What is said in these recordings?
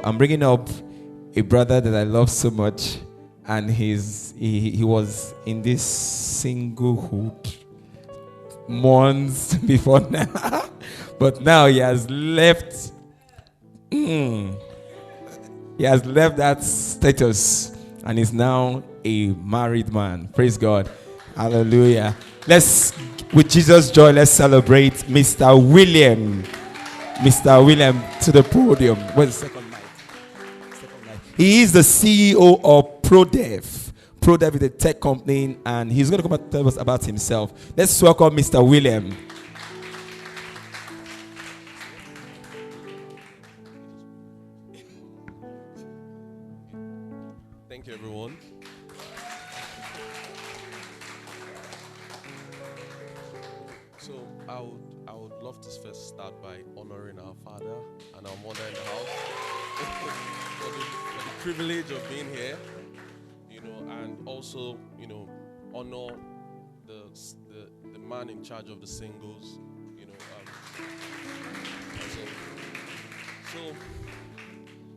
I'm bringing up a brother that I love so much, and he was in this singlehood months before now, but now he has left. He has left that status and is now a married man. Praise God, hallelujah. Let's, with Jesus' joy, let's celebrate Mr. William. Mr. William to the podium. Where's the second mic? He is the CEO of ProDev. ProDev is a tech company, and he's going to come and tell us about himself. Let's welcome Mr. William. Thank you, everyone. So I would love to first start by honoring our father and our mother in the house for the privilege of being here, and also, honor the man in charge of the singles,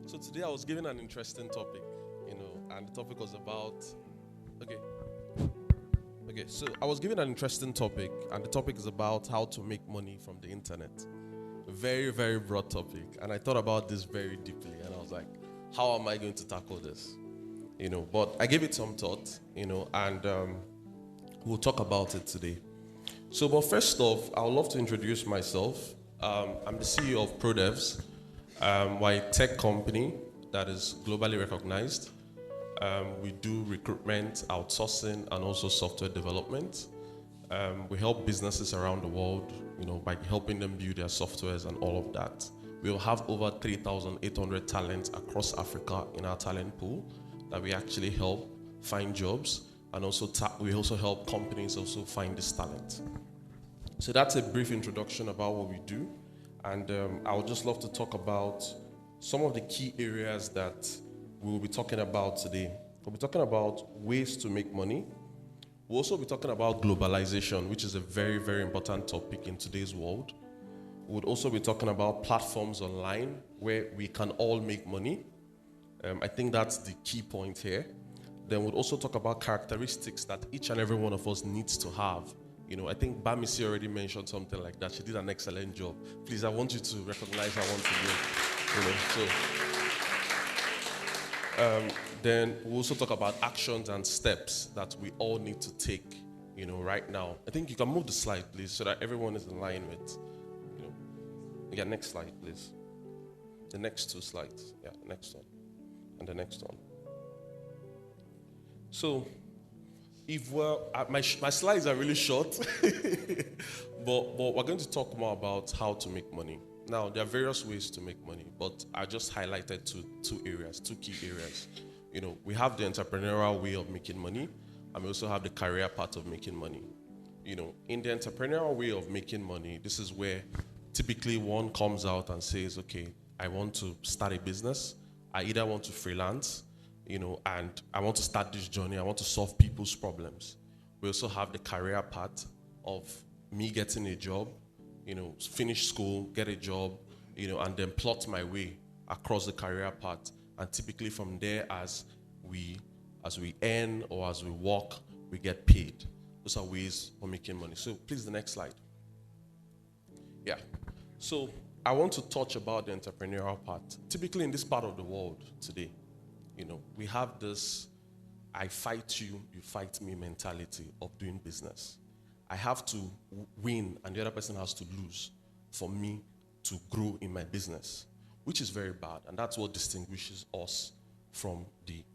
so today I was given an interesting topic, and the topic was about, so I was given an interesting topic, and the topic is about how to make money from the internet. A very, very broad topic, and I thought about this very deeply, and I was like, how am I going to tackle this? But I gave it some thought, and we'll talk about it today. So, but first off, I would love to introduce myself. I'm the CEO of ProDevs. We're a tech company that is globally recognized. We do recruitment, outsourcing, and also software development. We help businesses around the world, by helping them build their softwares and all of that. We'll have over 3,800 talents across Africa in our talent pool that we actually help find jobs, and also we also help companies also find this talent. So that's a brief introduction about what we do, and I would just love to talk about some of the key areas that we will be talking about today. We'll be talking about ways to make money. We'll also be talking about globalization, which is a very, very important topic in today's world. We'll also be talking about platforms online where we can all make money. I think that's the key point here. Then we'll also talk about characteristics that each and every one of us needs to have. I think Bamisi already mentioned something like that. She did an excellent job. Please, I want you to recognize her once again. Then we'll also talk about actions and steps that we all need to take, right now. I think you can move the slide, please, so that everyone is in line with, Yeah, next slide, please. The next two slides. Yeah, next one. And the next one. So, my slides are really short, but we're going to talk more about how to make money. Now, there are various ways to make money, but I just highlighted two key areas. We have the entrepreneurial way of making money, and we also have the career part of making money. In the entrepreneurial way of making money, this is where typically one comes out and says, okay, I want to start a business. I either want to freelance, and I want to start this journey. I want to solve people's problems. We also have the career part of me getting a job, finish school, get a job, and then plot my way across the career path. And typically from there, as we earn or as we work, we get paid. Those are ways of making money. So please, the next slide. Yeah. So I want to touch about the entrepreneurial part. Typically in this part of the world today, we have this I fight you, you fight me mentality of doing business. I have to win and the other person has to lose for me to grow in my business, which is very bad. And that's what distinguishes us from the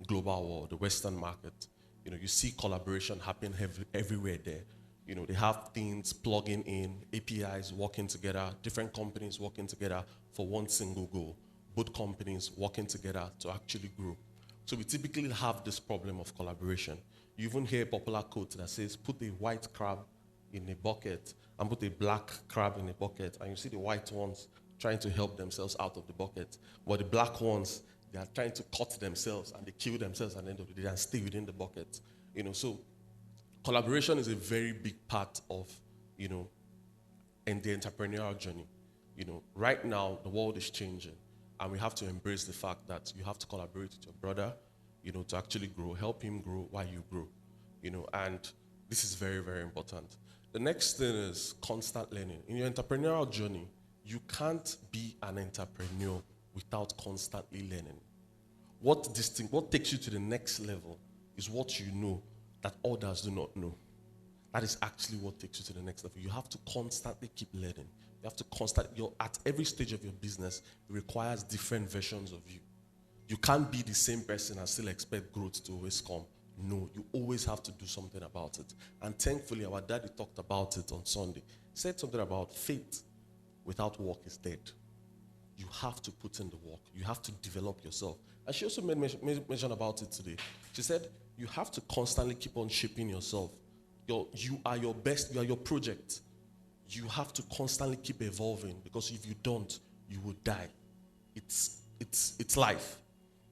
global world, the Western market. You see collaboration happen everywhere there. They have things plugging in, APIs working together, different companies working together for one single goal. Both companies working together to actually grow. So we typically have this problem of collaboration. You even hear a popular quote that says, put a white crab in a bucket and put a black crab in a bucket, and you see the white ones trying to help themselves out of the bucket. But the black ones, they are trying to cut themselves and they kill themselves at the end of the day and stay within the bucket. So collaboration is a very big part of, in the entrepreneurial journey. Right now, the world is changing. And we have to embrace the fact that you have to collaborate with your brother, to actually grow, help him grow while you grow, and this is very, very important. The next thing is constant learning. In your entrepreneurial journey, you can't be an entrepreneur without constantly learning. What takes you to the next level is what you know that others do not know. That is actually what takes you to the next level. You have to constantly keep learning. You have to at every stage of your business, it requires different versions of you. You can't be the same person and still expect growth to always come. No, you always have to do something about it. And thankfully, our daddy talked about it on Sunday. He said something about faith without work is dead. You have to put in the work. You have to develop yourself. And she also made mention about it today. She said, you have to constantly keep on shaping yourself. You are your best, you are your project. You have to constantly keep evolving, because if you don't, you will die. It's life.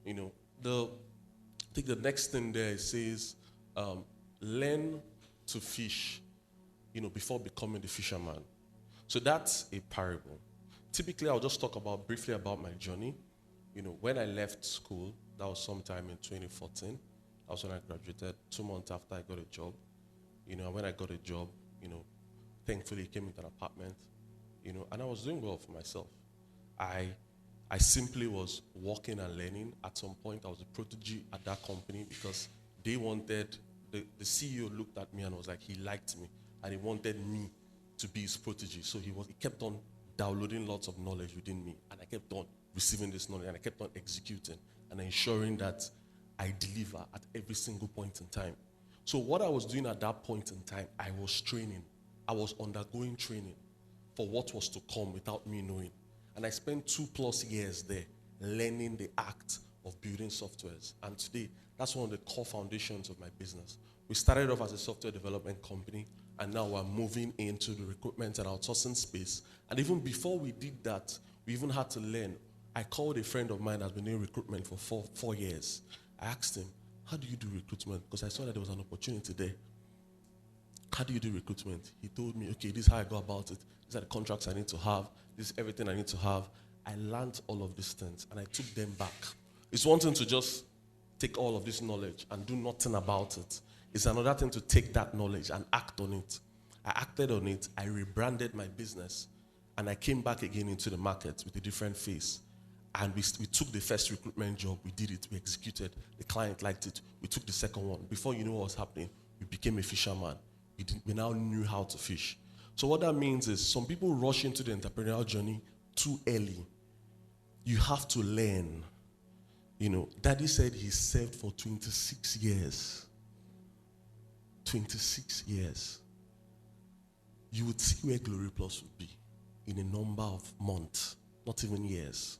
I think the next thing there it says, learn to fish, before becoming the fisherman. So that's a parable. Typically, I'll just talk briefly about my journey. When I left school, that was sometime in 2014. That was when I graduated, 2 months after I got a job. When I got a job, thankfully it came with an apartment, and I was doing well for myself. I simply was working and learning. At some point, I was a protege at that company because they wanted, the CEO looked at me and was like, he liked me, and he wanted me to be his protege. So he kept on downloading lots of knowledge within me, and I kept on receiving this knowledge, and I kept on executing and ensuring that I deliver at every single point in time. So what I was doing at that point in time, I was training. I was undergoing training for what was to come without me knowing. And I spent 2+ years there learning the act of building softwares. And today, that's one of the core foundations of my business. We started off as a software development company, and now we're moving into the recruitment and outsourcing space. And even before we did that, we even had to learn. I called a friend of mine that's been doing recruitment for four years. I asked him, how do you do recruitment? Because I saw that there was an opportunity there. How do you do recruitment? He told me, okay, this is how I go about it. These are the contracts I need to have. This is everything I need to have. I learned all of these things, and I took them back. It's one thing to just take all of this knowledge and do nothing about it. It's another thing to take that knowledge and act on it. I acted on it. I rebranded my business, and I came back again into the market with a different face. And we took the first recruitment job. We did it. We executed. The client liked it. We took the second one. Before you know what was happening, we became a fisherman. We now knew how to fish. So what that means is some people rush into the entrepreneurial journey too early. You have to learn. Daddy said he served for 26 years. 26 years. You would see where Glory Plus would be in a number of months, not even years.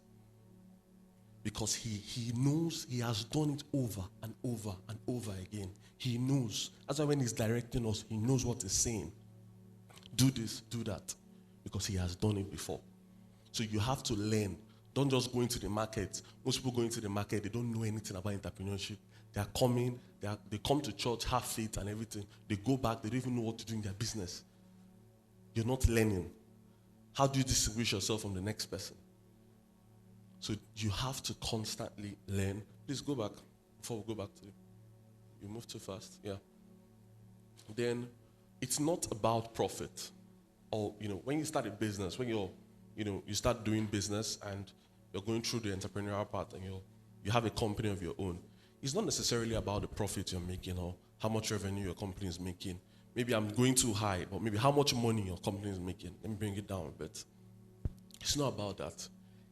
Because he knows, he has done it over and over and over again. He knows. That's why when he's directing us, he knows what he's saying. Do this, do that. Because he has done it before. So you have to learn. Don't just go into the market. Most people go into the market, they don't know anything about entrepreneurship. They are coming, they come to church, have faith and everything. They go back, they don't even know what to do in their business. You're not learning. How do you distinguish yourself from the next person? So you have to constantly learn. Please go back before we go back to it. You move too fast. Yeah. Then it's not about profit. Or, when you start a business, when you start doing business and you're going through the entrepreneurial part and you have a company of your own, it's not necessarily about the profit you're making or how much revenue your company is making. Maybe I'm going too high, but maybe how much money your company is making. Let me bring it down a bit. It's not about that.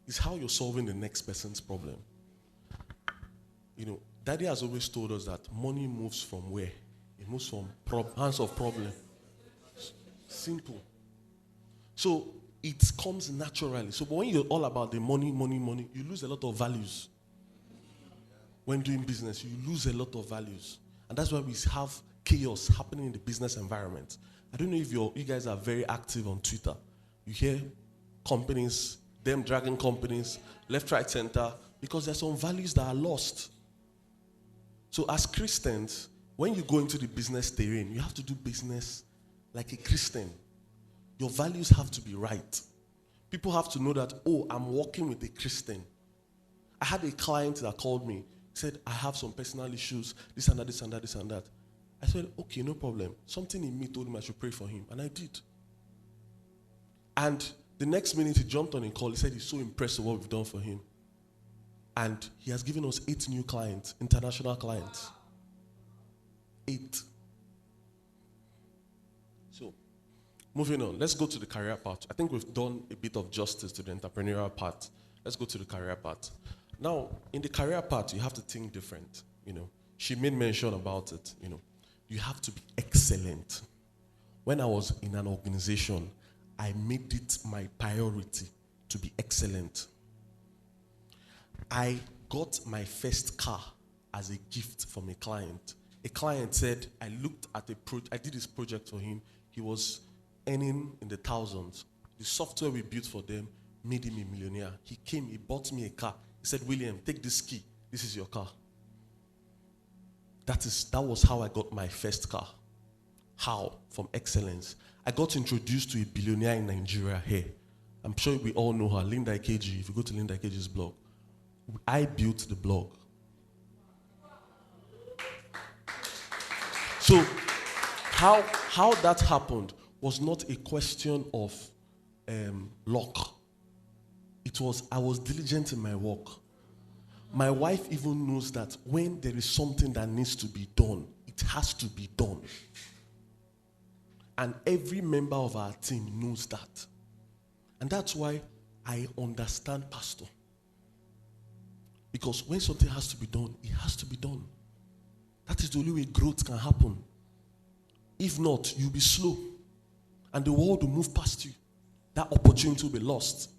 It's how you're solving the next person's problem. Daddy has always told us that money moves from where? It moves from hands of problem. Simple. So it comes naturally. So when you're all about the money, you lose a lot of values. When doing business, you lose a lot of values. And that's why we have chaos happening in the business environment. I don't know if you guys are very active on Twitter. You hear companies, them dragging companies, left, right, center, because there's some values that are lost. So as Christians, when you go into the business terrain, you have to do business like a Christian. Your values have to be right. People have to know that, I'm working with a Christian. I had a client that called me, said, I have some personal issues, this and that, this and that, this and that. I said, okay, no problem. Something in me told him I should pray for him, and I did. And the next minute he jumped on a call. He said he's so impressed with what we've done for him. And he has given us 8 new clients, international clients. 8. So, moving on. Let's go to the career part. I think we've done a bit of justice to the entrepreneurial part. Let's go to the career part. Now, in the career part, you have to think different. She made mention about it. You have to be excellent. When I was in an organization, I made it my priority to be excellent. I got my first car as a gift from a client. A client said, I looked at I did this project for him. He was earning in the thousands. The software we built for them made him a millionaire. He came, he bought me a car. He said, William, take this key. This is your car. That was how I got my first car. How? From excellence. I got introduced to a billionaire in Nigeria here. I'm sure we all know her, Linda Ikeji. If you go to Linda Ikeji's blog, I built the blog. So how that happened was not a question of luck. It was, I was diligent in my work. My wife even knows that when there is something that needs to be done, it has to be done. And every member of our team knows that. And that's why I understand Pastor. Because when something has to be done, it has to be done. That is the only way growth can happen. If not, you'll be slow. And the world will move past you. That opportunity will be lost.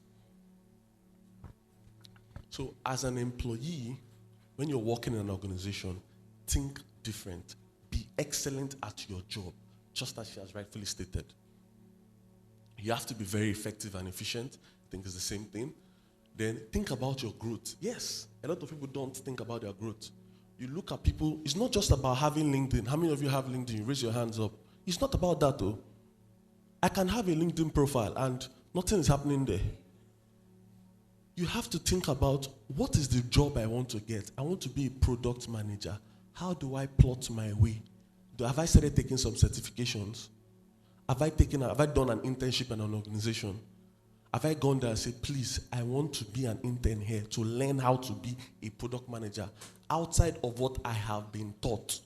So as an employee, when you're working in an organization, think different. Be excellent at your job, just as she has rightfully stated. You have to be very effective and efficient. I think it's the same thing. Then think about your growth. Yes, a lot of people don't think about their growth. You look at people, it's not just about having LinkedIn. How many of you have LinkedIn? Raise your hands up. It's not about that though. I can have a LinkedIn profile and nothing is happening there. You have to think about, what is the job I want to get? I want to be a product manager. How do I plot my way? Have I started taking some certifications? Have I done an internship in an organization? Have I gone there and said, please, I want to be an intern here to learn how to be a product manager outside of what I have been taught?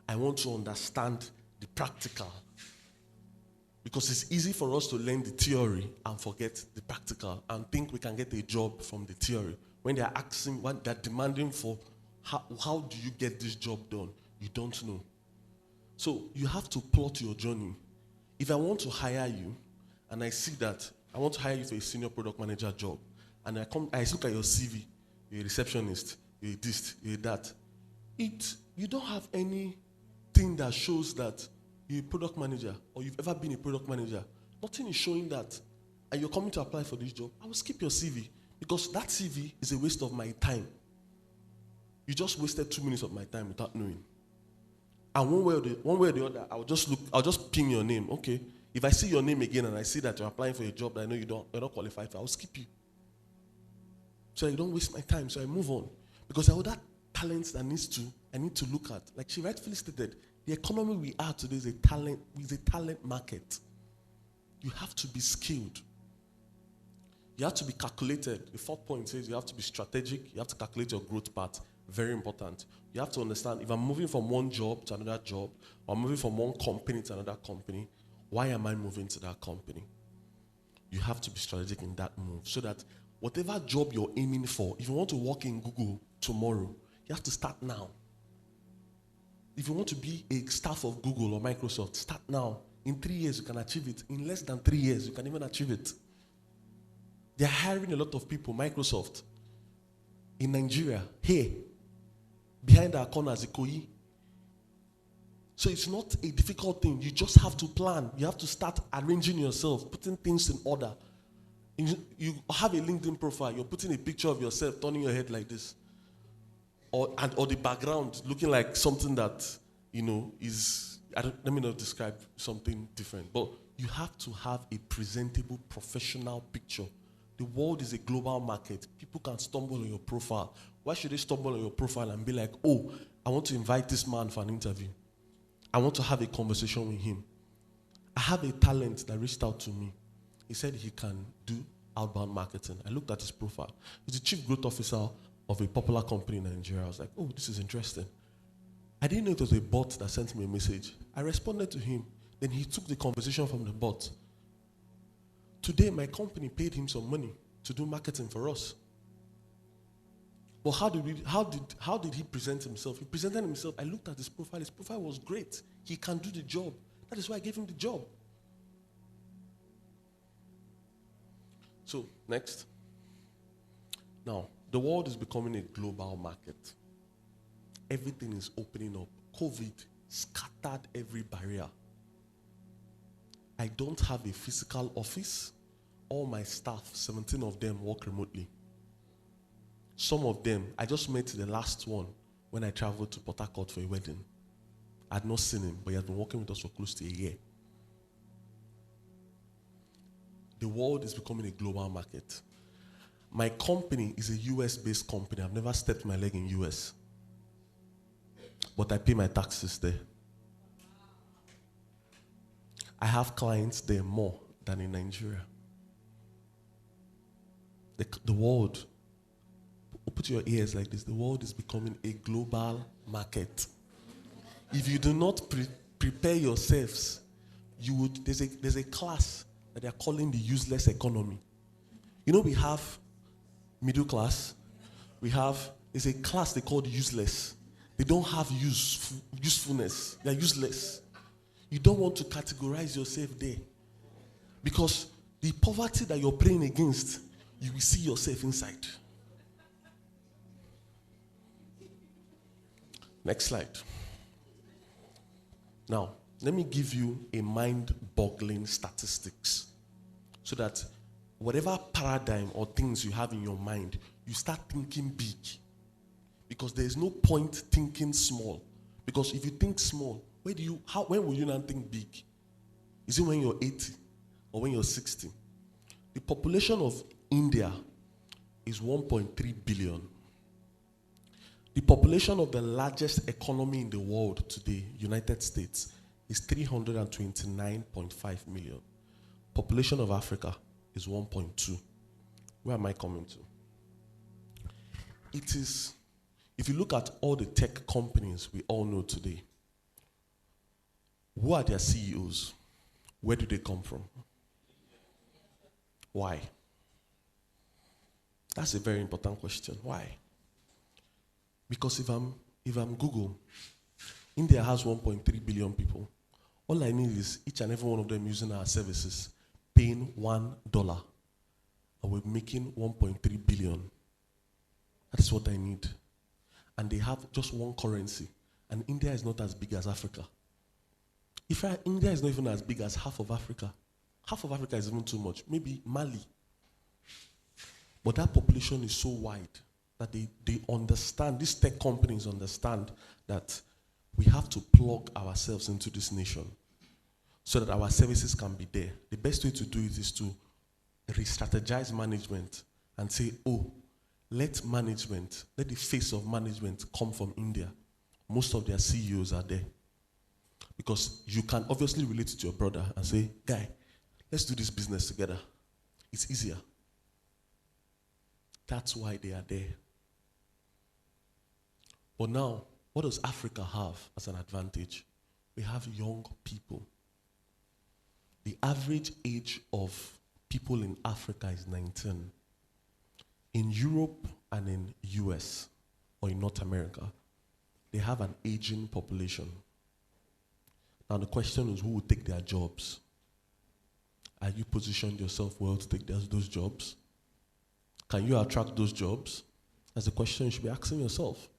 I want to understand the practical. Because it's easy for us to learn the theory and forget the practical and think we can get a job from the theory. When they're asking, when they're demanding for, how do you get this job done? You don't know. So you have to plot your journey. If I want to hire you, and I see that I want to hire you for a senior product manager job, and I look at your CV, you're a receptionist, you're this, you're that. You don't have anything that shows that you're a product manager or you've ever been a product manager. Nothing is showing that. And you're coming to apply for this job. I will skip your CV because that CV is a waste of my time. You just wasted 2 minutes of my time without knowing. And one way or the other, I'll just ping your name. Okay. If I see your name again and I see that you're applying for a job that I know you're not qualified for, I'll skip you. So I don't waste my time. So I move on. Because I have that talent that I need to look at. Like she rightfully stated, the economy we are today is a talent market. You have to be skilled. You have to be calculated. The 4th point says you have to be strategic. You have to calculate your growth path. Very important. You have to understand, if I'm moving from one job to another job, or I'm moving from one company to another company, why am I moving to that company? You have to be strategic in that move so that whatever job you're aiming for, if you want to work in Google tomorrow, you have to start now. If you want to be a staff of Google or Microsoft, start now. In 3 years, you can achieve it. In less than 3 years, you can even achieve it. They're hiring a lot of people, Microsoft, in Nigeria, here, behind our corners, Ikoyi. So it's not a difficult thing. You just have to plan. You have to start arranging yourself, putting things in order. You have a LinkedIn profile. You're putting a picture of yourself, turning your head like this. Or the background looking like something that, is, let me not describe something different. But you have to have a presentable, professional picture The world is a global market. People can stumble on your profile. Why should they stumble on your profile and be like, oh, I want to invite this man for an interview. I want to have a conversation with him. I have a talent that reached out to me. He said he can do outbound marketing. I looked at his profile. He's the chief growth officer of a popular company in Nigeria. I was like, oh, this is interesting. I didn't know it was a bot that sent me a message. I responded to him. Then he took the conversation from the bot. Today, my company paid him some money to do marketing for us. But how did he present himself? He presented himself. I looked at his profile. His profile was great. He can do the job. That is why I gave him the job. So, next. Now, the world is becoming a global market. Everything is opening up. COVID scattered every barrier. I don't have a physical office. All my staff, 17 of them, work remotely. Some of them, I just met the last one when I traveled to Port Harcourt for a wedding. I had not seen him, but he has been working with us for close to a year. The world is becoming a global market. My company is a US-based company. I've never stepped my leg in US. But I pay my taxes there. I have clients there more than in Nigeria. The world, put your ears like this, the world is becoming a global market. If you do not prepare yourselves, there's a class that they're calling the useless economy. You know, we have middle class, there's a class they call useless. They don't have usefulness, they're useless. You don't want to categorize yourself there. Because the poverty that you're praying against, you will see yourself inside. Next slide. Now, let me give you a mind-boggling statistics so that whatever paradigm or things you have in your mind, you start thinking big. Because there is no point thinking small. Because if you think small, when will you not think big? Is it when you're 80 or when you're 60? The population of India is 1.3 billion. The population of the largest economy in the world today, United States, is 329.5 million. Population of Africa is 1.2. Where am I coming to? It is, if you look at all the tech companies we all know today, who are their CEOs? Where do they come from? Why? That's a very important question. Why? Because if I'm Google, India has 1.3 billion people. All I need is each and every one of them using our services, paying $1, and we're making 1.3 billion. That is what I need. And they have just one currency. And India is not as big as Africa. India is not even as big as half of Africa. Half of Africa is even too much. Maybe Mali. But that population is so wide that they understand, these tech companies understand that we have to plug ourselves into this nation so that our services can be there. The best way to do it is to re-strategize management and say, oh, let the face of management come from India. Most of their CEOs are there. Because you can obviously relate to your brother and say, guy, let's do this business together. It's easier. That's why they are there. But now, what does Africa have as an advantage? We have young people. The average age of people in Africa is 19. In Europe and in US, or in North America, they have an aging population. Now the question is, who will take their jobs? Are you positioned yourself well to take those jobs? Can you attract those jobs? That's the question you should be asking yourself.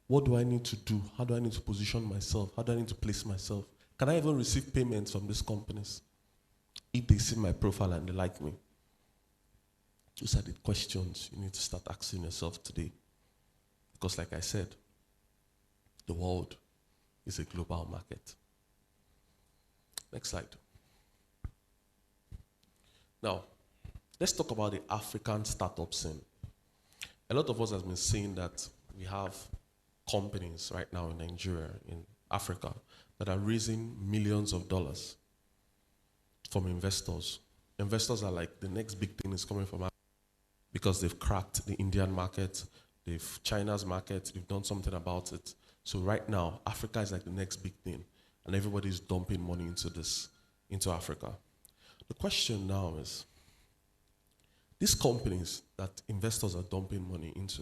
What do I need to do? How do I need to position myself? How do I need to place myself? Can I even receive payments from these companies if they see my profile and they like me? Those are the questions you need to start asking yourself today. Because like I said, the world is a global market. Next slide. Now, Let's talk about the African startup scene. A lot of us have been saying that we have companies right now in Nigeria, in Africa, that are raising millions of dollars from investors. Investors are like, the next big thing is coming from Africa because they've cracked the Indian market, they've China's market, they've done something about it. So right now, Africa is like the next big thing, and everybody's dumping money into this, into Africa. The question now is, these companies that investors are dumping money into,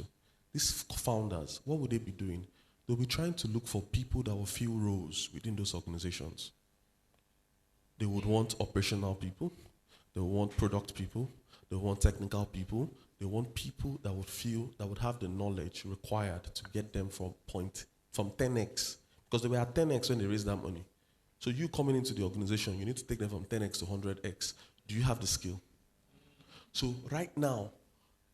these founders, what would they be doing? They'll be trying to look for people that will fill roles within those organizations. They would want operational people, they would want product people, they would want technical people, they want people that would have the knowledge required to get them from 10x, because they were at 10x when they raised that money. So you coming into the organization, you need to take them from 10x to 100x. Do you have the skill? So right now,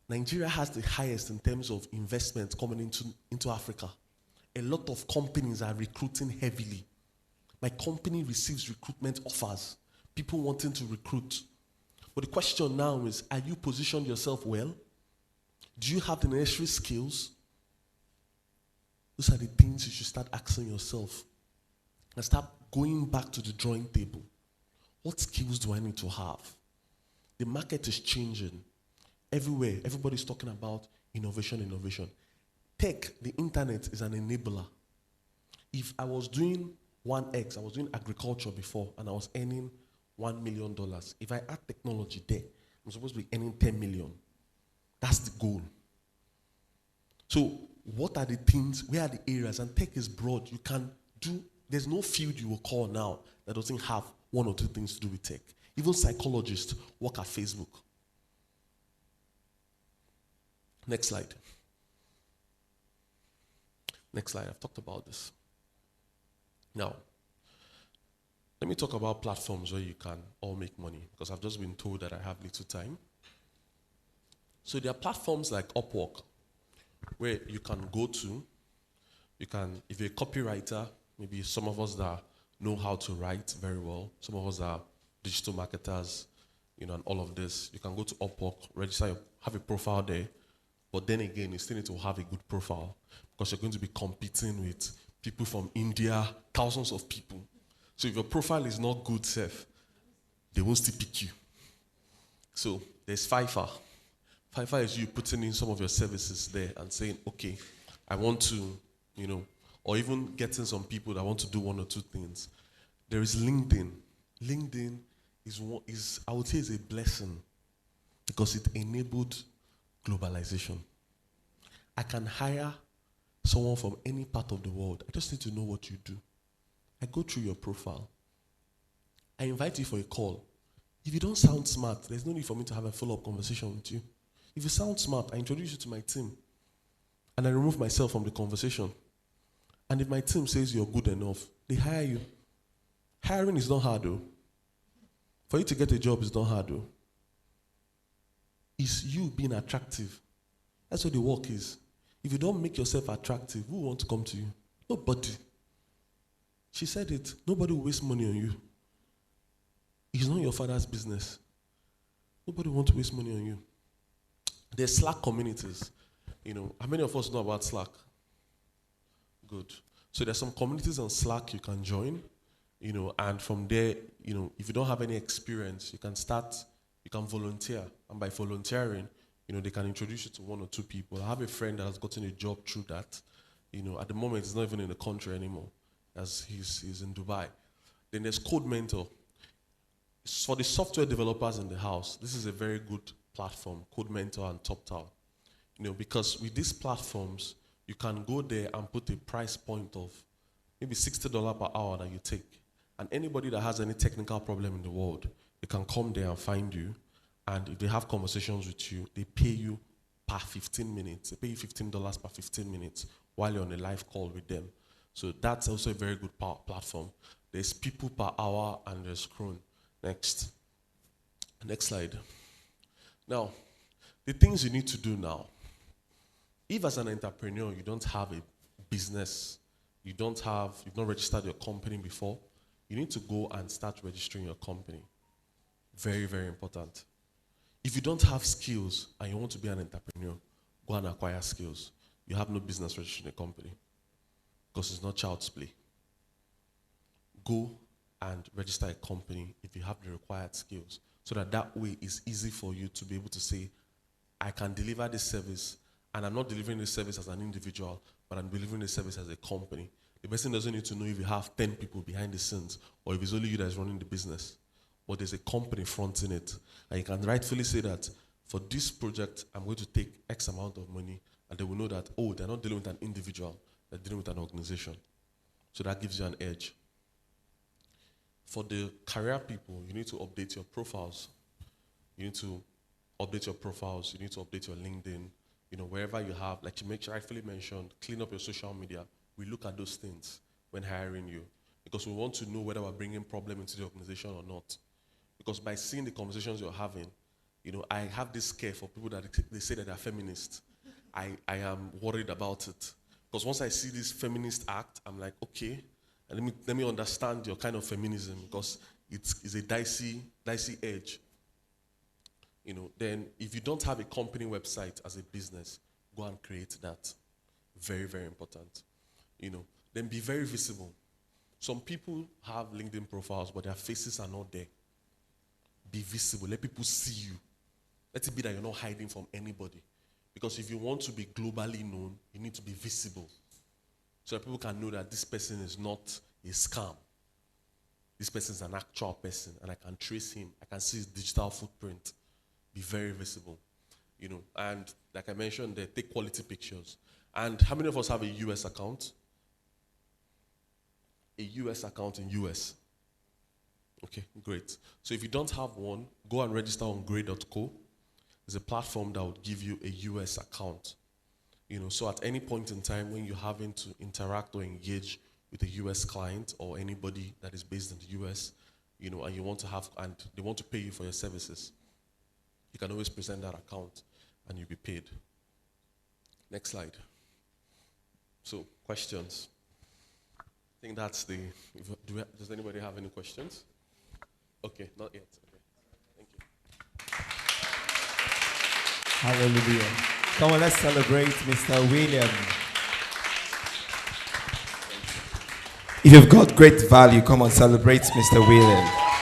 Nigeria has the highest in terms of investment coming into Africa. A lot of companies are recruiting heavily. My company receives recruitment offers, people wanting to recruit. But the question now is, are you positioned yourself well? Do you have the necessary skills? Those are the things you should start asking yourself. And start going back to the drawing table. What skills do I need to have? The market is changing. Everywhere, everybody's talking about innovation. Tech, the internet is an enabler. If I was doing 1x, I was doing agriculture before, and I was earning $1 million. If I add technology there, I'm supposed to be earning 10 million. That's the goal. So what are the things, where are the areas? And tech is broad. You can do, there's no field you will call now that doesn't have one or two things to do with tech. Even psychologists work at Facebook. Next slide. Next slide, I've talked about this. Now, let me talk about platforms where you can all make money, because I've just been told that I have little time. So there are platforms like Upwork, where you can go to, if you're a copywriter, maybe some of us that know how to write very well, some of us are digital marketers, and all of this, you can go to Upwork, register, have a profile there, but then again, you still need to have a good profile, because you're going to be competing with people from India, thousands of people. So if your profile is not good, they won't still pick you. So there's Fiverr. Fiverr is you putting in some of your services there and saying, okay, I want to, or even getting some people that want to do one or two things. There is LinkedIn. LinkedIn is I would say, is a blessing, because it enabled globalization. I can hire someone from any part of the world. I just need to know what you do. I go through your profile. I invite you for a call. If you don't sound smart, there's no need for me to have a follow-up conversation with you. If you sound smart, I introduce you to my team. And I remove myself from the conversation. And if my team says you're good enough, they hire you. Hiring is not hard, though. For you to get a job is not hard, though. It's you being attractive. That's what the work is. If you don't make yourself attractive, who will want to come to you? Nobody. She said it. Nobody will waste money on you. It's not your father's business. Nobody wants to waste money on you. There's Slack communities. How many of us know about Slack? Good. So there's some communities on Slack you can join, and from there, if you don't have any experience, you can volunteer. And by volunteering, they can introduce you to one or two people. I have a friend that has gotten a job through that. At the moment, he's not even in the country anymore, as he's in Dubai. Then there's Code Mentor. For the software developers in the house, this is a very good platform, Code Mentor and TopTal. Because with these platforms, you can go there and put a price point of maybe $60 per hour that you take. And anybody that has any technical problem in the world, they can come there and find you. And if they have conversations with you, they pay you per 15 minutes. They pay you $15 per 15 minutes while you're on a live call with them. So that's also a very good platform. There's People Per Hour and there's Chrome. Next slide. Now, the things you need to do now. If as an entrepreneur you don't have a business, you've not registered your company before, you need to go and start registering your company. Very, very important. If you don't have skills and you want to be an entrepreneur, go and acquire skills. You have no business registering a company because it's not child's play. Go and register a company if you have the required skills, so that way it's easy for you to be able to say, I can deliver this service, and I'm not delivering this service as an individual, but I'm delivering this service as a company. The person doesn't need to know if you have 10 people behind the scenes or if it's only you that's running the business. But there's a company fronting it. And you can rightfully say that for this project, I'm going to take X amount of money, and they will know that, oh, they're not dealing with an individual, they're dealing with an organization. So that gives you an edge. For the career people, you need to update your profiles. You need to update your profiles. You need to update your LinkedIn. Wherever you have, like you rightfully mentioned, clean up your social media. We look at those things when hiring you because we want to know whether we're bringing problem into the organization or not. Because by seeing the conversations you're having, I have this scare for people that they say that they're feminists. I am worried about it. Because once I see this feminist act, I'm like, okay, and let me understand your kind of feminism, because it's a dicey edge. Then if you don't have a company website as a business, go and create that. Very, very important. Then be very visible. Some people have LinkedIn profiles, but their faces are not there. Be visible. Let people see you. Let it be that you're not hiding from anybody. Because if you want to be globally known, you need to be visible. So that people can know that this person is not a scam. This person is an actual person, and I can trace him. I can see his digital footprint. Be very visible. And like I mentioned, they take quality pictures. And how many of us have a US account? A US account in US. Okay, great. So if you don't have one, go and register on grey.co. It's a platform that would give you a US account. So at any point in time when you're having to interact or engage with a US client or anybody that is based in the US, and you want to have, and they want to pay you for your services, you can always present that account and you'll be paid. Next slide. So, questions. I think that's the, does anybody have any questions? Okay, not yet. Okay. Thank you. Hallelujah. Come on, let's celebrate Mr. William. If you've got great value, come on, celebrate Mr. William.